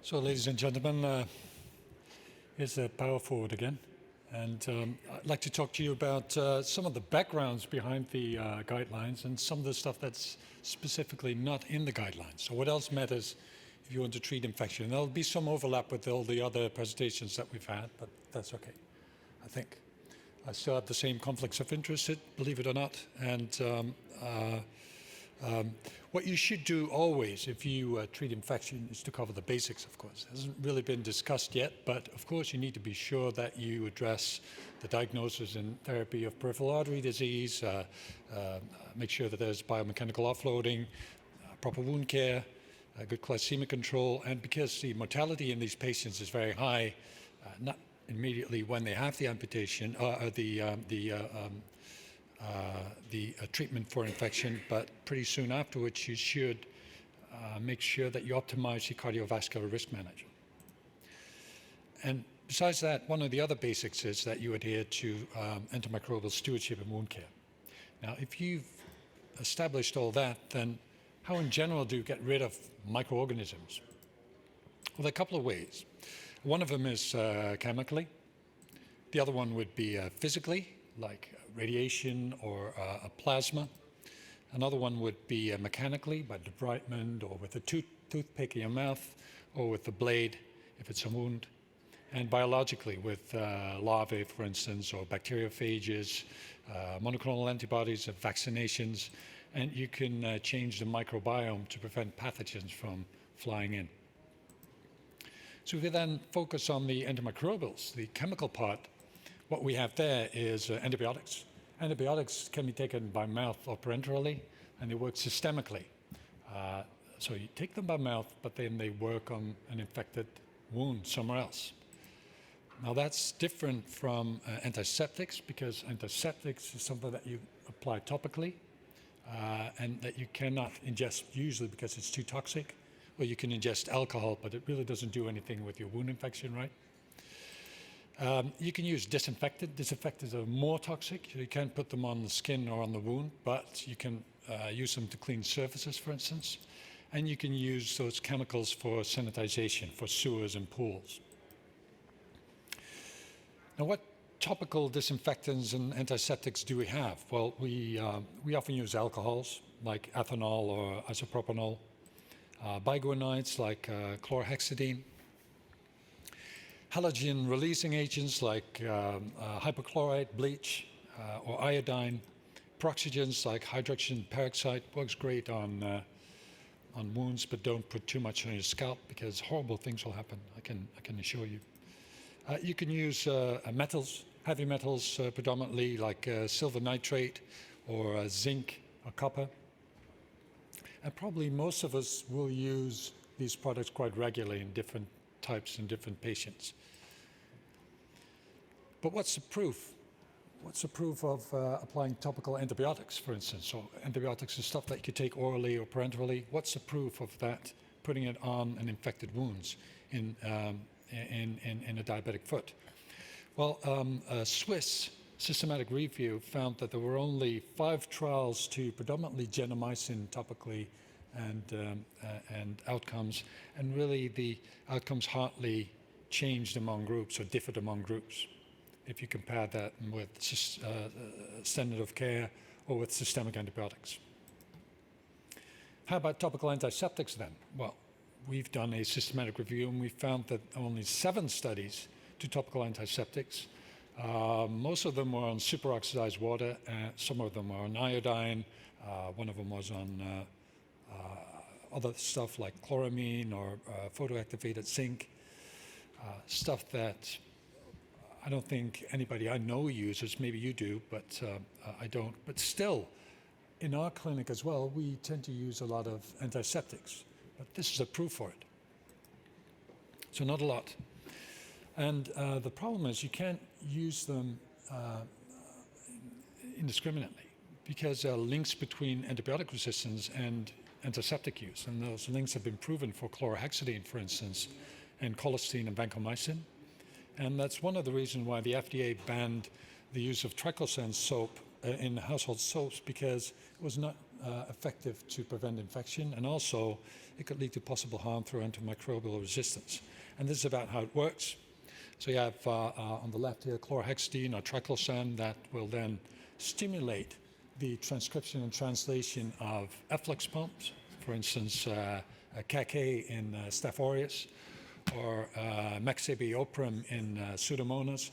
So, ladies and gentlemen, here's the power forward again. And I'd like to talk to you about some of the backgrounds behind the guidelines and some of the stuff that's specifically not in the guidelines. So what else matters if you want to treat infection? There'll be some overlap with all the other presentations that we've had, but that's okay, I think. I still have the same conflicts of interest, believe it or not. And what you should do always if you treat infection is to cover the basics, of course. It hasn't really been discussed yet, but of course you need to be sure that you address the diagnosis and therapy of peripheral artery disease, make sure that there's biomechanical offloading, proper wound care, good glycemic control, and because the mortality in these patients is very high, not immediately when they have the amputation, the treatment for infection, but pretty soon afterwards you should make sure that you optimize your cardiovascular risk management. And besides that, one of the other basics is that you adhere to antimicrobial stewardship and wound care. Now, if you've established all that, then how in general do you get rid of microorganisms? Well, there are a couple of ways. One of them is chemically. The other one would be physically, like radiation or a plasma. Another one would be mechanically, by debridement or with a toothpick in your mouth or with the blade if it's a wound. And biologically with larvae, for instance, or bacteriophages, monoclonal antibodies, vaccinations, and you can change the microbiome to prevent pathogens from flying in. So if we then focus on the antimicrobials, the chemical part, what we have there is antibiotics. Antibiotics can be taken by mouth or parenterally, and they work systemically. So you take them by mouth, but then they work on an infected wound somewhere else. Now that's different from antiseptics, because antiseptics is something that you apply topically and that you cannot ingest usually because it's too toxic. Well, you can ingest alcohol, but it really doesn't do anything with your wound infection, right? You can use disinfectant. Disinfectants are more toxic. You can't put them on the skin or on the wound, but you can use them to clean surfaces, for instance. And you can use those chemicals for sanitization, for sewers and pools. Now, what topical disinfectants and antiseptics do we have? Well, we often use alcohols like ethanol or isopropanol, biguanides like chlorhexidine, halogen-releasing agents like hypochlorite, bleach, or iodine, peroxygens like hydrogen peroxide. Works great on wounds, but don't put too much on your scalp because horrible things will happen, I can assure you. You can use metals, heavy metals predominantly like silver nitrate or zinc or copper. And probably most of us will use these products quite regularly in different types in different patients. But what's the proof? What's the proof of applying topical antibiotics, for instance? So antibiotics is stuff that you could take orally or parenterally. What's the proof of that, putting it on an infected wounds in a diabetic foot? Well, a Swiss systematic review found that there were only 5 trials to predominantly gentamicin topically and outcomes, and really the outcomes hardly changed among groups or differed among groups if you compare that with standard of care or with systemic antibiotics. How about topical antiseptics then? Well, we've done a systematic review and we found that only 7 studies to topical antiseptics. Most of them were on superoxidized water, some of them were on iodine, one of them was on other stuff like chloramine or photoactivated zinc, stuff that I don't think anybody I know uses. Maybe you do, but I don't. But still, in our clinic as well, we tend to use a lot of antiseptics, but this is a proof for it. So not a lot. And the problem is you can't use them indiscriminately because there are links between antibiotic resistance and antiseptic use, and those links have been proven for chlorhexidine, for instance, and colistin and vancomycin. And that's one of the reasons why the FDA banned the use of triclosan soap in household soaps, because it was not effective to prevent infection, and also it could lead to possible harm through antimicrobial resistance. And this is about how it works. So you have on the left here chlorhexidine or triclosan that will then stimulate the transcription and translation of efflux pumps, for instance, CAC in Staph aureus, or mexabioprim in Pseudomonas.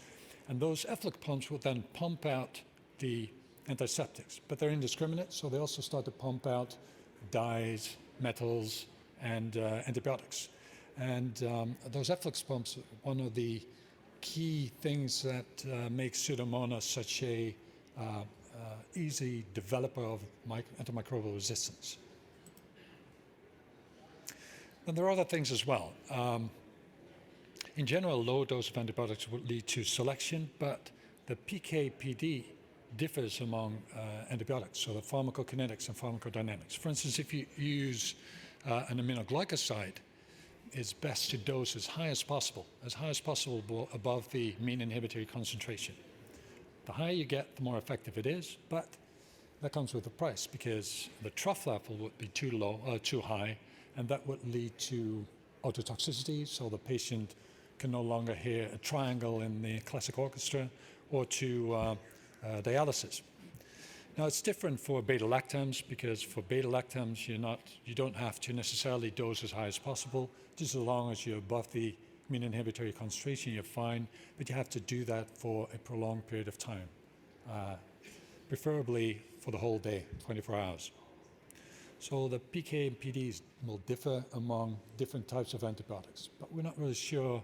And those efflux pumps will then pump out the antiseptics, but they're indiscriminate, so they also start to pump out dyes, metals, and antibiotics. And those efflux pumps, one of the key things that makes Pseudomonas such a easy developer of antimicrobial resistance. And there are other things as well. In general, low dose of antibiotics would lead to selection, but the PK/PD differs among antibiotics, so the pharmacokinetics and pharmacodynamics. For instance, if you use an aminoglycoside, it's best to dose as high as possible above the mean inhibitory concentration. The higher you get, the more effective it is, but that comes with a price because the trough level would be too high, and that would lead to ototoxicity, so the patient can no longer hear a triangle in the classic orchestra, or to dialysis. Now it's different for beta-lactams because for beta-lactams you don't have to necessarily dose as high as possible. Just as long as you're above the mean inhibitory concentration, you're fine, but you have to do that for a prolonged period of time, preferably for the whole day, 24 hours. So the PK and PDs will differ among different types of antibiotics, but we're not really sure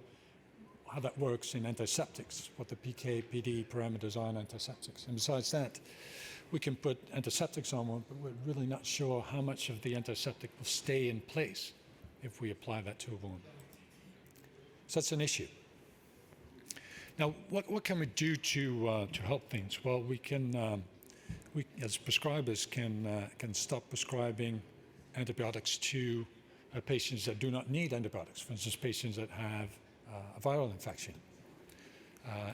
how that works in antiseptics, what the PK/PD parameters are in antiseptics. And besides that, we can put antiseptics on one, but we're really not sure how much of the antiseptic will stay in place if we apply that to a wound. So that's an issue. Now, what can we do to help things? Well, we as prescribers can stop prescribing antibiotics to patients that do not need antibiotics. For instance, patients that have a viral infection.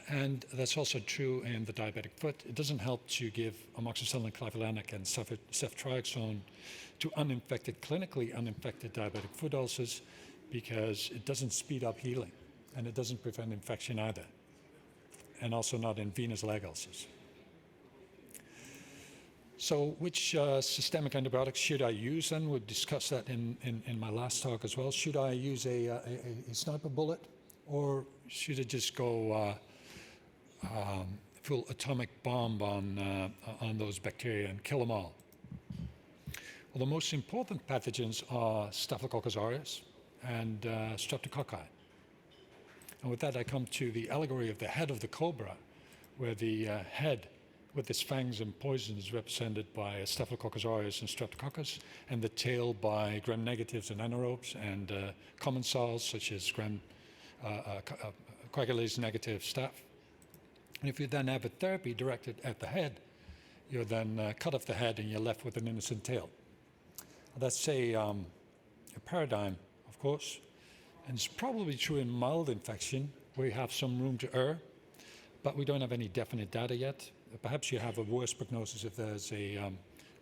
And that's also true in the diabetic foot. It doesn't help to give amoxicillin, clavulanic, and ceftriaxone to clinically uninfected diabetic foot ulcers because it doesn't speed up healing, and it doesn't prevent infection either, and also not in venous leg ulcers. So which systemic antibiotics should I use then? We'll discuss that in my last talk as well. Should I use a sniper bullet, or should I just go full atomic bomb on those bacteria and kill them all? Well, the most important pathogens are Staphylococcus aureus and Streptococci. And with that, I come to the allegory of the head of the cobra, where the head with its fangs and poison is represented by Staphylococcus aureus and Streptococcus, and the tail by gram-negatives and anaerobes, and commensals such as coagulase negative staph. And if you then have a therapy directed at the head, you then cut off the head and you're left with an innocent tail. That's a paradigm, of course, and it's probably true in mild infection where you have some room to err, but we don't have any definite data yet. Perhaps you have a worse prognosis if there's a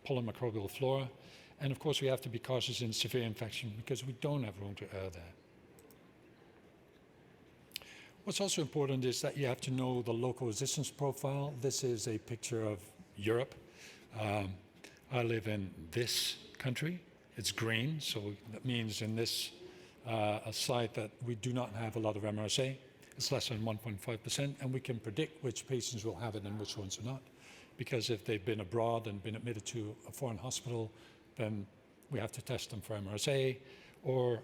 polymicrobial flora, and of course we have to be cautious in severe infection because we don't have room to err there. What's also important is that you have to know the local resistance profile. This is a picture of Europe. I live in this country. It's green, so that means in this slide that we do not have a lot of MRSA. It's less than 1.5%, and we can predict which patients will have it and which ones are not. Because if they've been abroad and been admitted to a foreign hospital, then we have to test them for MRSA. Or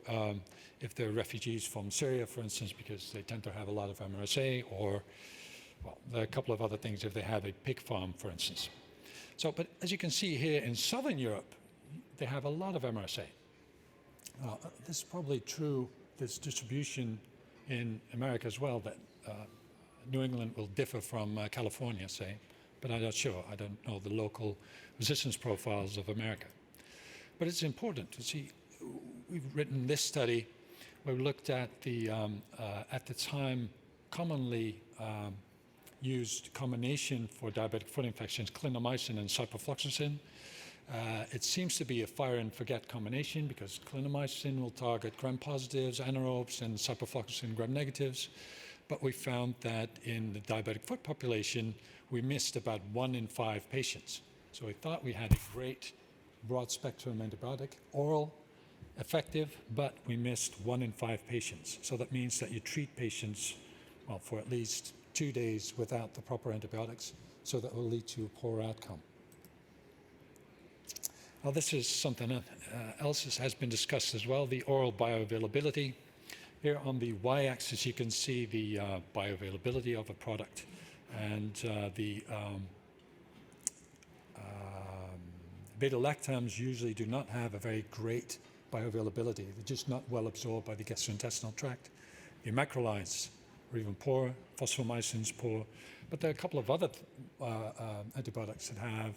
if they're refugees from Syria, for instance, because they tend to have a lot of MRSA, or, well, there are a couple of other things if they have a pig farm, for instance. So, but as you can see here in Southern Europe, they have a lot of MRSA. This is probably true, this distribution in America as well, that New England will differ from California, say, but I'm not sure. I don't know the local resistance profiles of America. But it's important to see. We've written this study where we looked at the time commonly used combination for diabetic foot infections, clindamycin and ciprofloxacin. It seems to be a fire and forget combination because clindamycin will target gram-positives, anaerobes, and ciprofloxacin gram-negatives. But we found that in the diabetic foot population, we missed about 1 in 5 patients. So we thought we had a great broad-spectrum antibiotic, oral, effective, but we missed 1 in 5 patients. So that means that you treat patients, well, for at least 2 days without the proper antibiotics, so that will lead to a poor outcome. Now, this is something else that has been discussed as well, the oral bioavailability. Here on the y-axis, you can see the bioavailability of a product, and the beta-lactams usually do not have a very great bioavailability. They're just not well absorbed by the gastrointestinal tract. The macrolides are even poor, phosphomycin's poor, but there are a couple of other antibiotics that have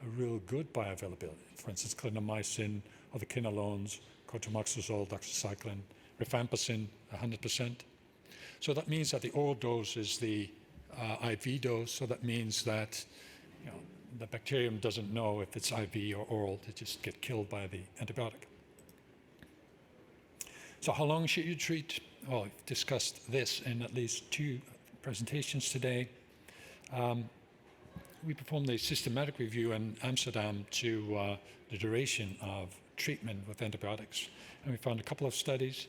a real good bioavailability. For instance, clindamycin, or the quinolones, cotrimoxazole, doxycycline, rifampicin, 100%. So that means that the oral dose is the IV dose, so that means that the bacterium doesn't know if it's IV or oral, they just get killed by the antibiotic. So how long should you treat? Well, we've discussed this in at least 2 presentations today. We performed a systematic review in Amsterdam to the duration of treatment with antibiotics. And we found a couple of studies.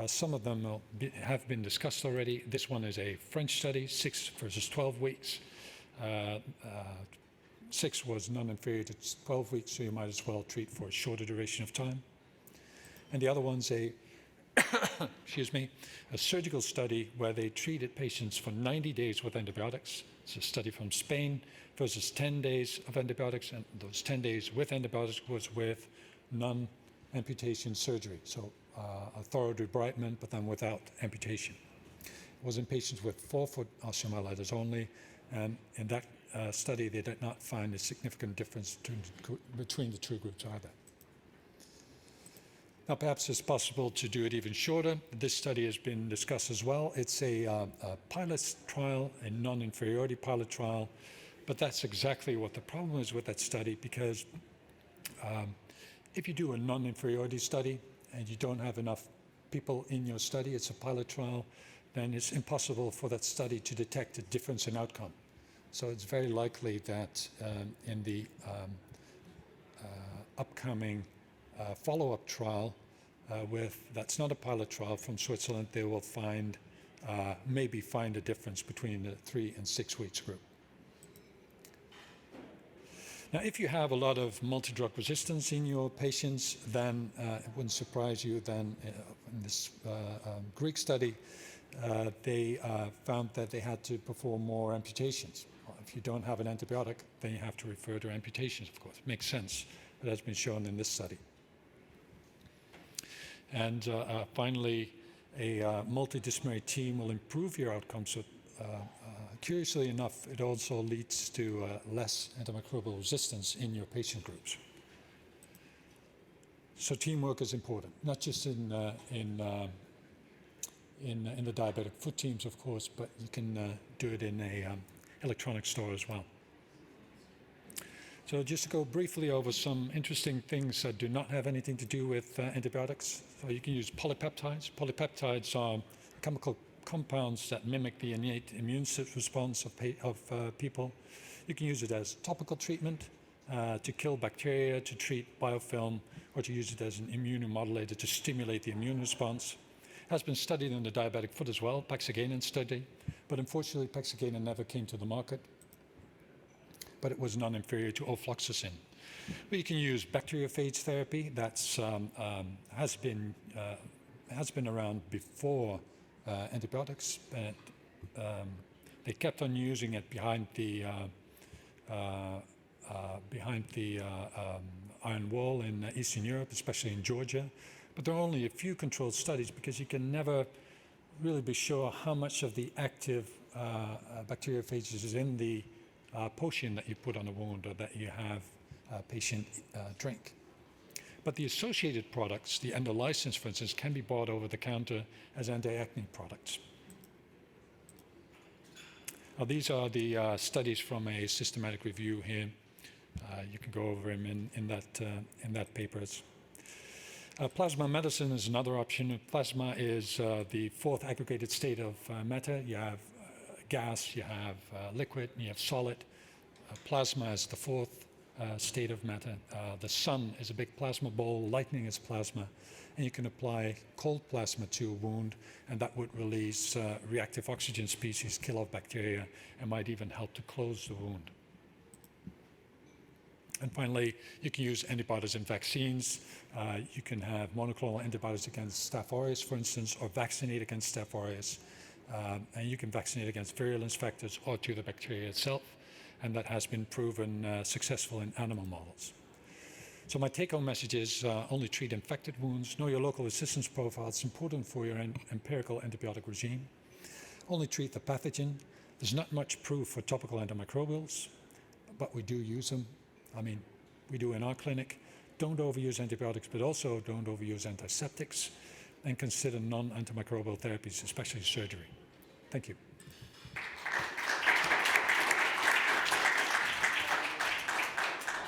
Some of them have been discussed already. This one is a French study, 6 versus 12 weeks. 6 was non-inferior to 12 weeks, so you might as well treat for a shorter duration of time. And the other one's a excuse me, a surgical study where they treated patients for 90 days with antibiotics. It's a study from Spain versus 10 days of antibiotics, and those 10 days with antibiotics was with non-amputation surgery, so a thorough debridement, but then without amputation. It was in patients with forefoot osteomyelitis only, and in that study they did not find a significant difference between the 2 groups either. Now, perhaps it's possible to do it even shorter. This study has been discussed as well. It's a pilot trial, a non-inferiority pilot trial, but that's exactly what the problem is with that study, because if you do a non-inferiority study and you don't have enough people in your study, it's a pilot trial, then it's impossible for that study to detect a difference in outcome. So it's very likely that in the upcoming follow-up trial that's not a pilot trial from Switzerland, they will maybe find a difference between the 3 and 6 weeks group. Now, if you have a lot of multi-drug resistance in your patients, then it wouldn't surprise you then in this Greek study, they found that they had to perform more amputations. Well, if you don't have an antibiotic, then you have to refer to amputations, of course. It makes sense, but that's been shown in this study. And finally, a multidisciplinary team will improve your outcomes. So, curiously enough, it also leads to less antimicrobial resistance in your patient groups. So teamwork is important, not just in the diabetic foot teams, of course, but you can do it in a electronic store as well. So just to go briefly over some interesting things that do not have anything to do with antibiotics. So you can use polypeptides. Polypeptides are chemical compounds that mimic the innate immune response of people. You can use it as topical treatment to kill bacteria, to treat biofilm, or to use it as an immunomodulator to stimulate the immune response. It has been studied in the diabetic foot as well, Paxagenen study, but unfortunately Paxagenen never came to the market, but it was non-inferior to ofloxacin. But you can use bacteriophage therapy. That's has been around before antibiotics, but they kept on using it behind the Iron Wall in Eastern Europe, especially in Georgia. But there are only a few controlled studies because you can never really be sure how much of the active bacteriophages is in the potion that you put on a wound or that you have a patient drink. But the associated products, the endolysis, for instance, can be bought over the counter as anti-acne products. Now, these are the studies from a systematic review here. You can go over him in that papers. Plasma medicine is another option. Plasma is the fourth aggregated state of matter. You have gas, you have liquid, and you have solid. Plasma is the fourth state of matter. The sun is a big plasma ball, lightning is plasma, and you can apply cold plasma to a wound, and that would release reactive oxygen species, kill off bacteria, and might even help to close the wound. And finally, you can use antibodies in vaccines. You can have monoclonal antibodies against Staph aureus, for instance, or vaccinate against Staph aureus. And you can vaccinate against virulence factors or to the bacteria itself. And that has been proven successful in animal models. So my take-home message is only treat infected wounds. Know your local resistance profile. It's important for your empirical antibiotic regime. Only treat the pathogen. There's not much proof for topical antimicrobials, but we do use them. I mean, we do in our clinic. Don't overuse antibiotics, but also don't overuse antiseptics, and consider non-antimicrobial therapies, especially surgery. Thank you.